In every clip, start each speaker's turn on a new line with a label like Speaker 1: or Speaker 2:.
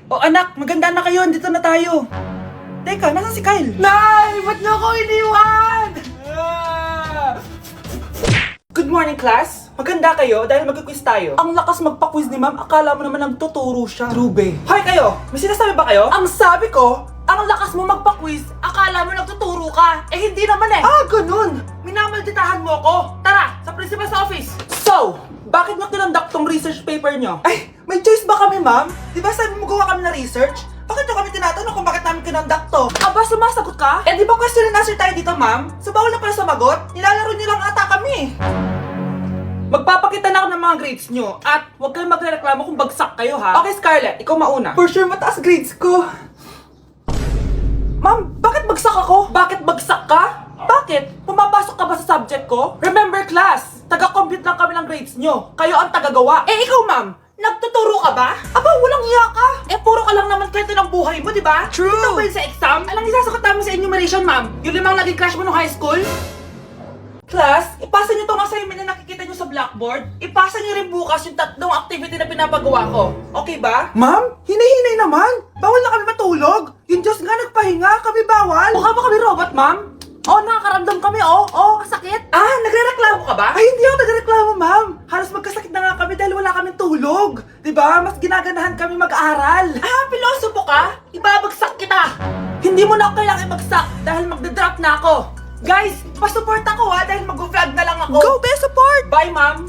Speaker 1: O anak, maganda na kayo, dito na tayo. Teka, nasan si Kyle?
Speaker 2: Nay! Ba't niyo ako iniwan?
Speaker 1: Good morning, class. Maganda kayo dahil mag-quiz tayo. Ang lakas magpa-quiz ni ma'am, akala mo naman nagtuturo siya. True, be. Hoy kayo, may sinasabi ba kayo?
Speaker 2: Ang sabi ko, ang lakas mo magpa-quiz, akala mo nagtuturo ka. Eh hindi naman eh.
Speaker 1: Ah, ganun.
Speaker 2: Minamalditahan mo ako. Tara, sa principal's office.
Speaker 1: So, bakit nyo kinonduct tong research paper nyo? Ay, may choice ba kami, ma'am? Di ba sabi mo gawa kami ng research? Bakit nyo kami tinatanong kung bakit namin kinonduct to?
Speaker 2: Aba, sumasagot ka?
Speaker 1: Eh, di ba question and answer tayo dito, ma'am? So, bawal na pala sumagot? Nilalaro nyo lang ata kami. Magpapakita na ako ng mga grades nyo at huwag kayong magreklamo kung bagsak kayo, ha? Okay, Scarlett, ikaw mauna. For sure, mataas grades ko. Ma'am, bakit bagsak ako? Bakit bagsak ka? Bakit? Pumapasok ka ba sa subject ko? Remember, class, taga-compute lang kami ng grades nyo. Kayo ang tagagawa. Eh, ikaw, ma'am, nagtuturo ka ba? Aba, walang iya ka. Eh, puro ka lang naman kwento ng buhay mo, di ba?
Speaker 2: True.
Speaker 1: Ito ba yun sa exam? Alang isasagot namin sa enumeration, ma'am? Yung limang naging crush mo nung high school? Class, ipasa niyo tong assignment na nakikita niyo sa blackboard. Ipasa niyo rin bukas yung tatlong activity na pinapagawa ko. Okay ba? Ma'am, hinay-hinay naman. Bawal na kami matulog. Yung Diyos nga nagpahinga, kami bawal. Mukha ba kami robot, ma'am?
Speaker 2: Oh, nakakaramdam kami oh, sakit.
Speaker 1: Ah, nagrereklamo ka ba? Ay, hindi ako nagrereklamo, ma'am. Halos magkasakit na nga kami dahil wala kaming tulog. Diba? Mas ginaganahan kami mag-aral.
Speaker 2: Ah, pilosopo ka? Ibabagsak kita.
Speaker 1: Hindi mo na ako kailangan ibagsak dahil magda-drop na ako. Guys, pa-support ako ha dahil mag-vlog na lang ako.
Speaker 2: Go, be support!
Speaker 1: Bye, ma'am!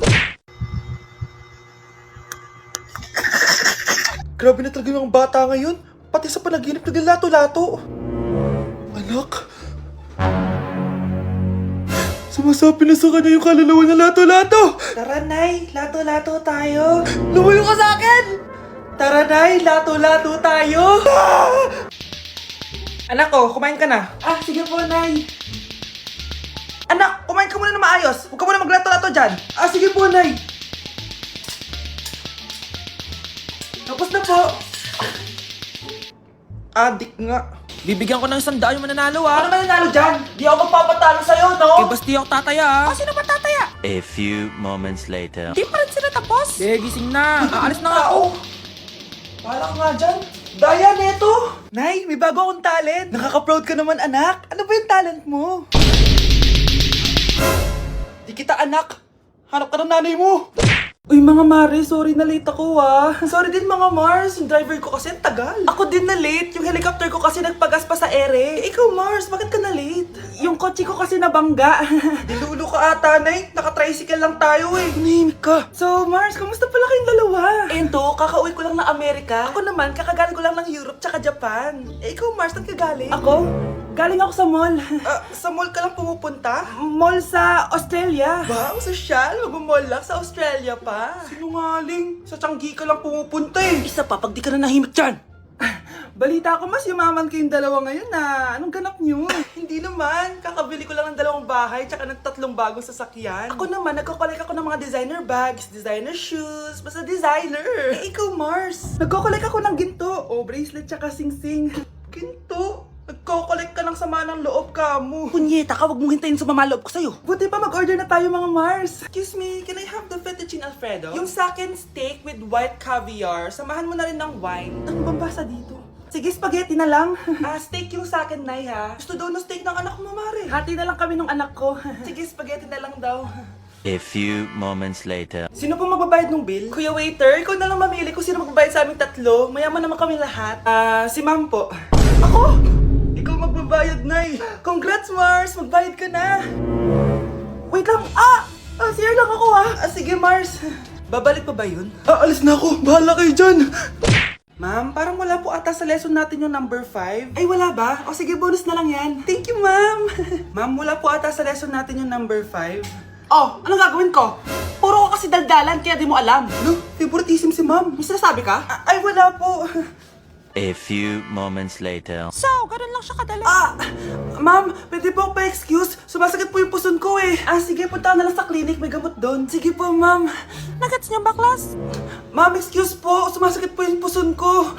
Speaker 1: Grabe na talaga yung bata ngayon. Pati sa panaginip naglalato-lato. Anak. Sumasabi na sa kanya yung kaluluwa na lato-lato. Tara, Nay. Lato-lato tayo.
Speaker 2: Lumayo ka sa akin!
Speaker 1: Tara, Nay. Lato-lato tayo. Anak ko, kumain ka na. Ah, sige po, Nay. Anak, kumain ka muna na maayos. Huwag ka muna maglato-lato dyan. Ah, sige po, Nay. Tapos na po. Adik nga.
Speaker 2: Bibigyan ko ng 100 yung mananalo
Speaker 1: Ano mananalo dyan? Di ako magpapatalo sa'yo, no?
Speaker 2: Eh, basti ako tataya
Speaker 1: Oh, sino ba tataya?
Speaker 3: A few moments later.
Speaker 2: Di pa rin sila tapos. Eh, gising na. Aalis na nga ako.
Speaker 1: Wala ka nga dyan. Daya, neto. Nay, may bago akong talent. Nakaka-proud ka naman, anak. Ano ba yung talent mo? Di kita, anak. Hanap ka ng nanay mo. Uy, mga Mare, sorry na late ako Sorry din mga Mars, yung driver ko kasi ang tagal. Ako din na late, yung helicopter ko kasi nagpagas pa sa ere. Ikaw Mars, bakit ka na late? Yung kotse ko kasi nabangga. Dilulo ka ata, Nay. Naka-tricycle lang tayo eh. Nahimik ka. So Mars, kamusta pala kayong dalawa? Ento, kakauwi ko lang ng Amerika. Ako naman, kakagaling ko lang ng Europe tsaka Japan. Eh ikaw Mars, saan ka galing? Ako? Galing ako sa mall. Sa mall ka lang pumupunta? Mall sa Australia. Ba, ang sosyal. Mag-mall lang sa Australia pa. Sinungaling. Sa Changi ka lang pumupunta eh. Isa pa, pag di ka na nahimik dyan. Balita ko mas yumaman kayong dalawa ngayon na. Anong ganap nyo? Hindi naman. Kakabili ko lang ng 2 bahay tsaka ng 3 bagong sasakyan. Ako naman, nagko-collect ako ng mga designer bags, designer shoes, basta designer. Eh, ikaw Mars. Nagko-collect ako ng ginto. O, bracelet tsaka sing-sing. Ginto? Nagko-collect ka ng sama ng loob ka mo. Punyeta ka, wag mong hintayin sumama loob ko sa'yo. Buti pa mag-order na tayo mga Mars. Excuse me, can I have the fettuccine Alfredo? Yung sa akin steak with white caviar. Samahan mo na rin ng wine. Ano bang basa dito? Sige, spaghetti na lang. Steak yung sa akin, Nay, ha? Gusto daw ng steak ng anak mo, Mare. Hati na lang kami ng anak ko. Sige, spaghetti na lang daw.
Speaker 3: A few moments later.
Speaker 1: Sino po magbabayad ng bill? Kuya waiter, ikaw na lang mamili kung sino magbabayad sa aming 3. Mayaman naman kami lahat. Si ma'am po. Ako? Ikaw magbabayad, Nay. Congrats, Mars. Magbayad ka na. Wait lang. CR lang ako, sige, Mars. Babalik pa ba yun? Alis na ako. Bahala kayo dyan. Ma'am, parang wala po ata sa lesson natin yung number 5. Ay, wala ba? O sige, bonus na lang yan. Thank you, ma'am. Ma'am, wala po ata sa lesson natin yung number 5. Oh, anong gagawin ko? Puro ko kasi daldalan, kaya di mo alam. No, favoritism si ma'am. May sinasabi ka? Ay, wala po.
Speaker 3: A few moments later.
Speaker 2: So, ganun lang siya kadali.
Speaker 1: Ma'am, pwede po pa-excuse? Sumasakit po yung puson ko eh. Sige, punta na lang sa clinic, may gamot doon. Sige po, ma'am.
Speaker 2: Nagets niyo ba, class?
Speaker 1: Ma'am, excuse po, sumasakit po yung puson ko.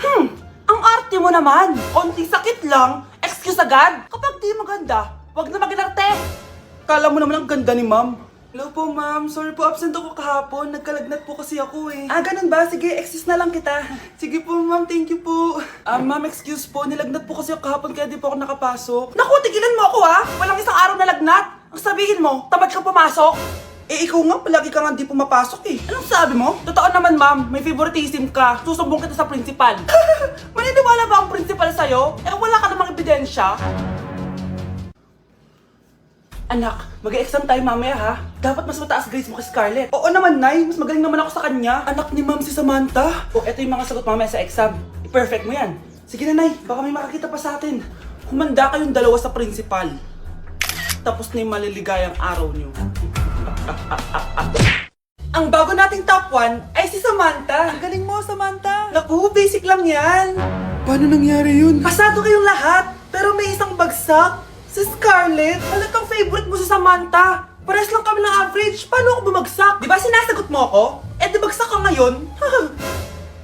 Speaker 2: Ang arte mo naman.
Speaker 1: Konting sakit lang, excuse agad.
Speaker 2: Kapag di maganda, wag na mag-inarte.
Speaker 1: Kala mo naman ang ganda ni ma'am. Hello po, ma'am. Sorry po, absent ako kahapon. Nagkalagnat po kasi ako eh. Ganun ba? Sige, excuse na lang kita. Sige po, ma'am. Thank you po. Ma'am, excuse po. Nilagnat po kasi ako kahapon kaya di po ako nakapasok.
Speaker 2: Naku, tigilan mo ako Walang isang araw na lagnat. Ang sabihin mo, tamad kang pumasok.
Speaker 1: Ikaw nga, palagi ka nga di pumapasok eh.
Speaker 2: Anong sabi mo? Totoo naman ma'am, may favoritism ka. Susumbong kita sa principal. Maniniwala ba ang principal sa'yo? Wala ka namang ebidensya.
Speaker 1: Anak, mag-exam tayo mamaya ha. Dapat mas mataas grades mo kay Scarlett. Oo naman, Nay. Mas magaling naman ako sa kanya. Anak ni ma'am si Samantha. Eto yung mga sagot mamaya sa exam. I-perfect mo yan. Sige na, Nay. Baka may makakita pa sa atin. Humanda kayong dalawa sa principal. Tapos na yung maliligayang araw niyo. Ang bago nating top 1 ay si Samantha. Ang galing mo, Samantha. Naku, basic lang yan. Paano nangyari yun? Pasado kayong lahat, pero may isang bagsak. Si Scarlett.
Speaker 2: Halatang favorite mo si Samantha. Pares lang kami ng average. Paano ako bumagsak?
Speaker 1: Di ba sinasagot mo ako?
Speaker 2: Di bagsak ka ngayon.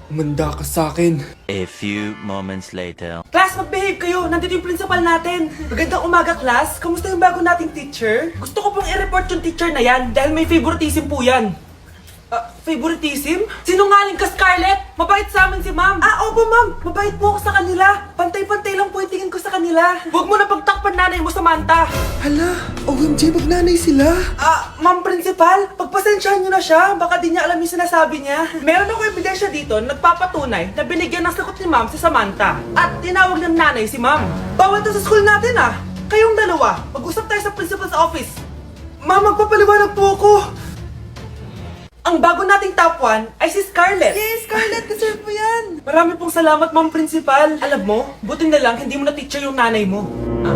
Speaker 1: Umanda ka sa akin.
Speaker 3: A few moments later.
Speaker 2: Class, mag-behave kayo. Nandito yung principal natin.
Speaker 1: Magandang umaga, class. Kamusta yung bago nating teacher?
Speaker 2: Gusto ko pong i-report yung teacher na yan dahil may favoritism po yan.
Speaker 1: Favoritism?
Speaker 2: Sinungaling ka, Scarlett! Mabait sa amin si ma'am!
Speaker 1: Opo, ma'am. Mabait po ako sa kanila. Pantay-pantay lang po yung tingin ko sa kanila.
Speaker 2: Huwag mo na pagtakpan nanay mo, Samantha!
Speaker 1: Hala, OMG, magnanay sila. Ma'am Principal, pagpasensyahan niyo na siya. Baka di niya alam yung sinasabi niya.
Speaker 2: Meron ako ebidensya dito na nagpapatunay na binigyan ng sagot ni ma'am si Samantha at tinawag ng nanay si ma'am.
Speaker 1: Bawal to sa school natin
Speaker 2: Kayong dalawa, mag-usap tayo sa principal's office.
Speaker 1: Ma'am, magpapaliwanag po ako.
Speaker 2: Ang bago nating top 1 ay si Scarlett.
Speaker 1: Yes, Scarlett, deserve mo yan.
Speaker 2: Marami pong salamat, Ma'am Principal. Alam mo, buti na lang hindi mo na teacher yung nanay mo.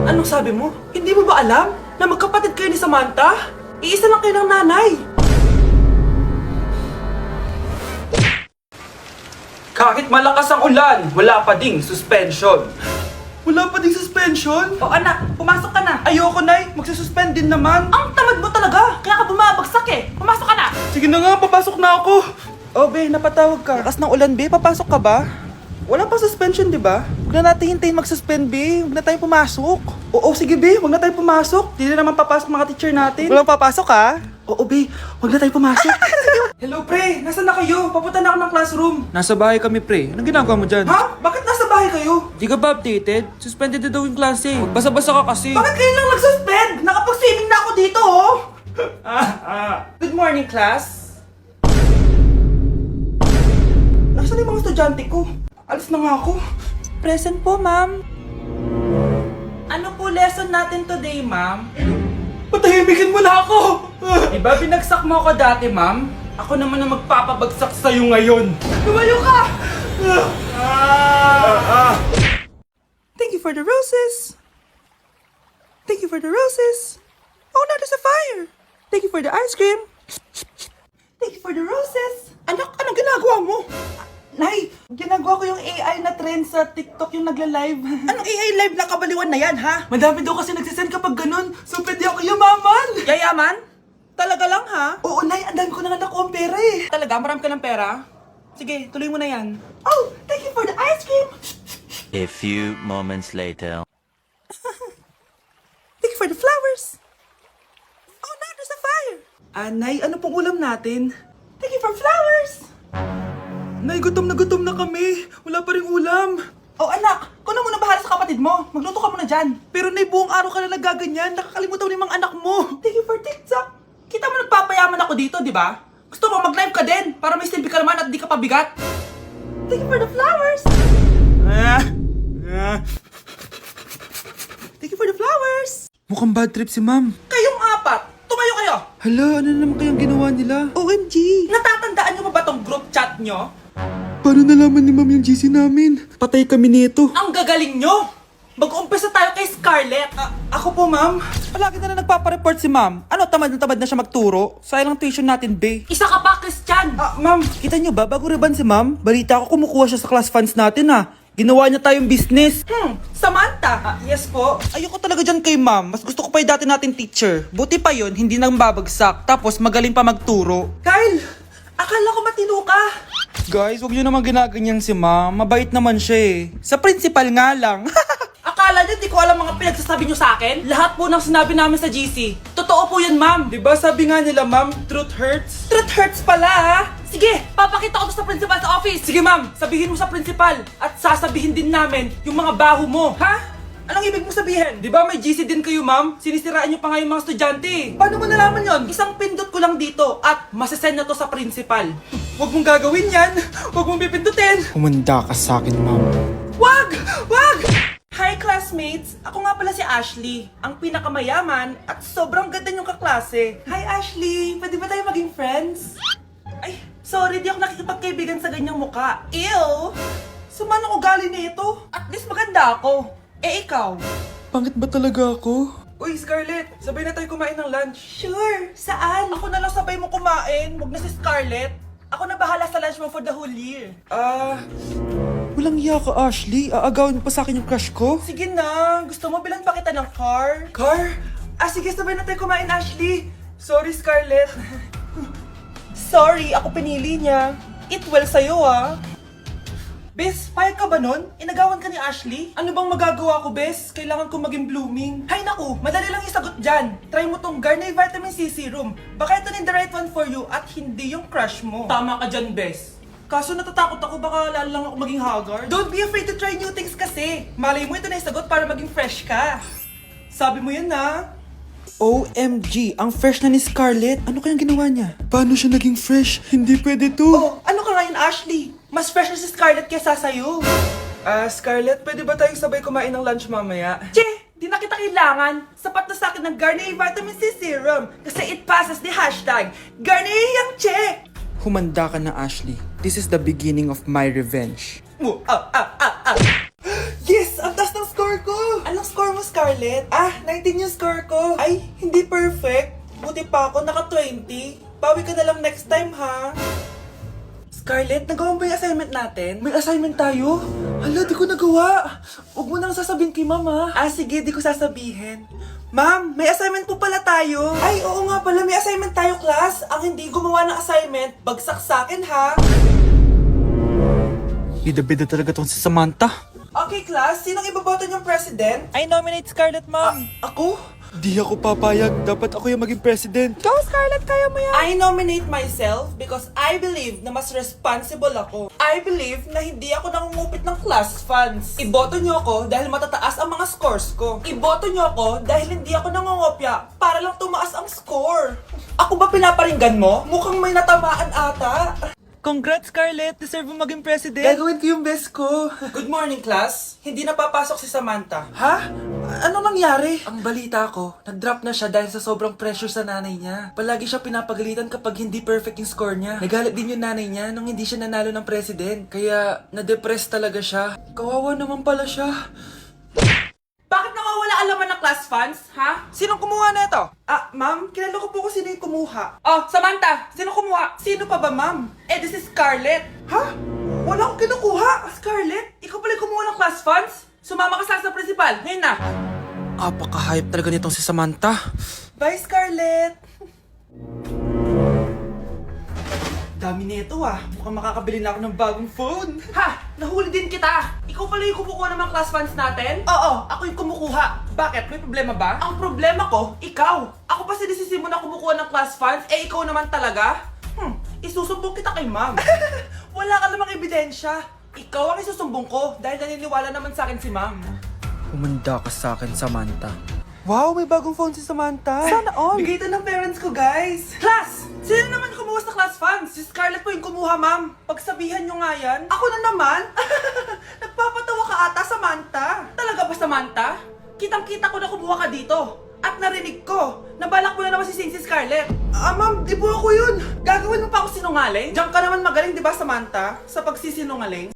Speaker 2: Anong sabi mo? Hindi mo ba alam na magkapatid kayo ni Samantha? Iisa lang kayo ng nanay.
Speaker 1: Kahit malakas ang ulan, wala pa ding suspension. Wala pa ding suspension?
Speaker 2: O anak, pumasok ka na.
Speaker 1: Ayoko, Nay. Magsususpend din naman.
Speaker 2: Ang tamad mo talaga. Kaya ka bumabagsak Pumasok ka na.
Speaker 1: Sige na nga, papasok na ako. Be, napatawag ka. Lakas ng ulan, Be. Papasok ka ba? Wala pa suspension, di ba? Huwag na natin hintayin mag-suspend, Be. Huwag na tayo pumasok. Oo, sige, Be. Huwag na tayo pumasok. Di na naman papasok mga teacher natin. Walang papasok, ha? Oo, Be. Huwag na tayo pumasok. Hello, pre. Nasaan na kayo? Papunta na ako ng classroom.
Speaker 4: Nasa bahay kami, pre. Anong ginagawa mo dyan?
Speaker 1: Ha? Bakit nasa bahay kayo?
Speaker 4: Di ka ba updated? Suspended na daw yung klase. Basa-basa ka kasi.
Speaker 1: Bakit kayo lang nag-suspend? Nakapag-swimming na ako dito, oh. Good morning, class. Nasaan yung mga estudyante ko? Alis na nga ako. Present po, ma'am.
Speaker 2: Ano po lesson natin today, ma'am?
Speaker 1: Patahimikin mo na ako!
Speaker 2: Diba binagsak mo ako dati, ma'am? Ako naman ang magpapabagsak sa'yo ngayon.
Speaker 1: Lumayo ka! Thank you for the roses. Thank you for the roses. Oh no, there's a fire. Thank you for the ice cream. Thank you for the roses. Anak, anong ginagawa mo? Nay, ginagawa ko yung AI na trend sa TikTok yung nagla-live. Anong AI live na kabaliwan na yan, ha? Madami daw kasi nagsisend kapag ganun. So pwede ako yumaman.
Speaker 2: Yayaman? Talaga lang, ha?
Speaker 1: Oo, Nay, ang dami ko na nga nakuha ang pera eh.
Speaker 2: Talaga? Marami ka ng pera? Sige, tuloy mo na yan.
Speaker 1: Oh, thank you for the ice cream.
Speaker 3: A few moments later.
Speaker 1: Thank you for the flowers. Oh no, there's a fire. Nay, ano pong ulam natin? Thank you for flowers. Nay, gutom na kami. Wala pa rin ulam.
Speaker 2: Oh anak, kung na muna bahala sa kapatid mo. Magluto ka muna dyan.
Speaker 1: Pero Nay, buong araw ka na nagaganyan. Nakakalimutan mo yung mga anak mo.
Speaker 2: Thank you for TikTok. Kita mo nagpapayaman ako dito, di ba? Gusto mo mag-live ka din para may silbi ka naman at di ka pabigat.
Speaker 1: Thank you for the flowers. Thank you for the flowers.
Speaker 4: Mukhang bad trip si ma'am.
Speaker 2: Kayong apat, tumayo kayo.
Speaker 4: Hala, ano na naman kayang ginawa nila?
Speaker 1: OMG.
Speaker 2: Natatandaan niyo ba tong group chat nyo?
Speaker 4: Paano nalaman ni ma'am yung GC namin? Patay kami nito.
Speaker 2: Ang gagaling nyo! Mag-umpisa tayo kay Scarlett.
Speaker 1: Ako po, ma'am. Palagi na nagpapareport si ma'am. Ano, tamad na siya magturo? Sayang lang tuition natin, be.
Speaker 2: Isa ka pa, Christian.
Speaker 1: Ma'am, kita niyo ba, bago riban si ma'am, balita ko kumukuha siya sa class funds natin, Ginawa niya tayong business.
Speaker 2: Samantha.
Speaker 1: Yes po. Ayoko talaga dyan kay ma'am. Mas gusto ko pa yung dati nating teacher. Buti pa yun, hindi nang babagsak. Tapos magaling pa magturo.
Speaker 2: Kyle, akala ko matino ka.
Speaker 1: Guys, huwag niyo naman ginaganyan si ma'am. Mabait naman siya eh. Sa principal nga lang.
Speaker 2: Akala niyo di ko alam mga pinagsasabi niyo sa akin? Lahat po ng sinabi namin sa GC, totoo
Speaker 1: Totoo po yan, ma'am.
Speaker 2: Diba sabi nga nila, ma'am, truth hurts?
Speaker 1: Truth hurts pala, ha? Sige, papakita ko to sa principal sa office.
Speaker 2: Sige, ma'am, sabihin mo sa principal at sasabihin din namin yung mga baho mo.
Speaker 1: Ha? Anong ibig mo sabihin?
Speaker 2: Di ba may GC din kayo, ma'am? Sinisiraan niyo pa nga yung mga estudyante.
Speaker 1: Paano mo nalaman yon? Isang pindot ko lang dito at masasend na to sa principal.
Speaker 2: Huwag mong gagawin yan. Huwag mong pipindutin.
Speaker 4: Humanda ka sa akin, ma'am.
Speaker 1: Wag! Wag! Hi classmates! Ako nga pala si Ashley, ang pinakamayaman at sobrang ganda niyong kaklase. Hi Ashley! Pwede ba tayo maging friends? Ay, sorry, di ako nakikipagkaibigan sa ganyang muka. Ew! Suman ang ugali nito. At least maganda ako. Eh ikaw?
Speaker 4: Pangit ba talaga ako?
Speaker 2: Uy, Scarlett, sabay na tayo kumain ng lunch.
Speaker 1: Sure! Saan? Ako na lang sabay mo kumain. Huwag na si Scarlett. Ako na bahala sa lunch mo for the whole year.
Speaker 4: Walang iya ka, Ashley. Aagawin mo pa sa akin yung crush ko?
Speaker 1: Sige na, gusto mo bilan pa kita ng car?
Speaker 2: Car?
Speaker 1: Sige, sabay na tayo kumain, Ashley.
Speaker 2: Sorry, Scarlett.
Speaker 1: Sorry, ako pinili niya. Eat well sa'yo, ah. Bes, payag ka ba nun? Inagawan ka ni Ashley?
Speaker 2: Ano bang magagawa ko, Bes? Kailangan ko maging blooming.
Speaker 1: Hay naku, madali lang yung sagot dyan. Try mo tong Garnier Vitamin C Serum. Baka ito na the right one for you at hindi yung crush mo.
Speaker 2: Tama ka dyan, Bes. Kaso natatakot ako baka lalo lang ako maging haggard.
Speaker 1: Don't be afraid to try new things kasi. Malay mo ito na yung sagot para maging fresh ka. Sabi mo yan na.
Speaker 4: OMG, ang fresh na ni Scarlett. Ano kayang ginawa niya? Paano siya naging fresh? Hindi pwede to.
Speaker 1: Oh, ano ka ngayon, Ashley? Mas fresh na si Scarlett kesa sa'yo.
Speaker 2: Scarlett, pwede ba tayong sabay kumain ng lunch mamaya?
Speaker 1: Che, di na kita kailangan. Sapat na sa akin ng Garnier Vitamin C Serum kasi it passes the hashtag Garnier yang che.
Speaker 4: Humanda ka na, Ashley. This is the beginning of my revenge.
Speaker 1: Yes! Ang taas ng score ko! Anong score mo, Scarlett? 19 yung score ko. Ay, hindi perfect. Buti pa ako, naka 20. Bawi ka na lang next time, ha? Scarlett, nagawa mo ba yung assignment natin?
Speaker 2: May assignment tayo? Hala, di ko nagawa. Huwag mo nang sasabihin kay mama.
Speaker 1: Sige, di ko sasabihin. Ma'am, may assignment po pala tayo. Ay, oo nga pala, may assignment tayo, class. Ang hindi gumawa ng assignment, bagsak sa akin, ha?
Speaker 4: Bida-bida talaga tong si Samantha.
Speaker 1: Okay, class, sinong iboboto niyong president?
Speaker 2: I nominate Scarlett, ma'am.
Speaker 1: Ako?
Speaker 4: Di ako papayag. Dapat ako yung maging president.
Speaker 1: Go, Scarlett, kaya mo yan. I nominate myself because I believe na mas responsible ako. I believe na hindi ako nangungupit ng class funds. Iboto niyo ako dahil matataas ang mga scores ko. Iboto niyo ako dahil hindi ako nangungopya para lang tumaas ang score. Ako ba pinaparinggan mo? Mukhang may natamaan ata.
Speaker 2: Congrats, Scarlett. Deserve mo maging president.
Speaker 1: Gagawin ko yung best ko. Good morning, class. Hindi na papasok si Samantha. Ha? Ano nangyari? Ang balita ko, nag-drop na siya dahil sa sobrang pressure sa nanay niya. Palagi siya pinapagalitan kapag hindi perfect yung score niya. Nagalit din yung nanay niya nung hindi siya nanalo ng president. Kaya, na-depress talaga siya. Kawawa naman pala siya. Bakit nawawala alaman ng class funds, ha?
Speaker 2: Sinong kumuha na ito?
Speaker 1: Ma'am, kilala ko po kung sino yung kumuha. Oh, Samantha, sino kumuha? Sino pa ba, ma'am? This is Scarlett. Ha? Wala akong kinukuha. Scarlett, ikaw pala yung kumuha ng class funds? Sumama ka sa principal, ngayon na.
Speaker 4: Apaka-hype talaga nitong si Samantha.
Speaker 1: Bye, Scarlett. Dami nito mukhang makakabili na ako ng bagong phone. Ha? Nahuli din kita. Ikaw pala yung kumukuha ng mga class funds natin? Oo, ako yung kumukuha. Bakit? May problema ba? Ang problema ko, ikaw. Ako pa sinisisi mo na kumukuha ng class funds, ikaw naman talaga? Isusumbong kita kay ma'am. Wala ka namang ebidensya. Ikaw ang isusumbong ko dahil naniniwala naman sa akin si ma'am.
Speaker 4: Humanda ka sa akin, Samantha.
Speaker 2: Wow, may bagong phone si Samantha.
Speaker 1: Sana all! Bigay ito ng parents ko, guys! Class! Sino naman kumuha sa class funds? Si Scarlett po yung kumuha, ma'am. Pagsabihan nyo nga yan. Ako na naman? Nagpapatawa ka ata, Samantha. Talaga ba, Samantha? Kitang-kita ko na kumuha ka dito. At narinig ko, nabalak mo na naman si Scarlett. Ma'am, di po ako yun. Gagawin mo pa ako sinungaling? Diyan ka naman magaling, di ba, Samantha? Sa pagsisinungaling?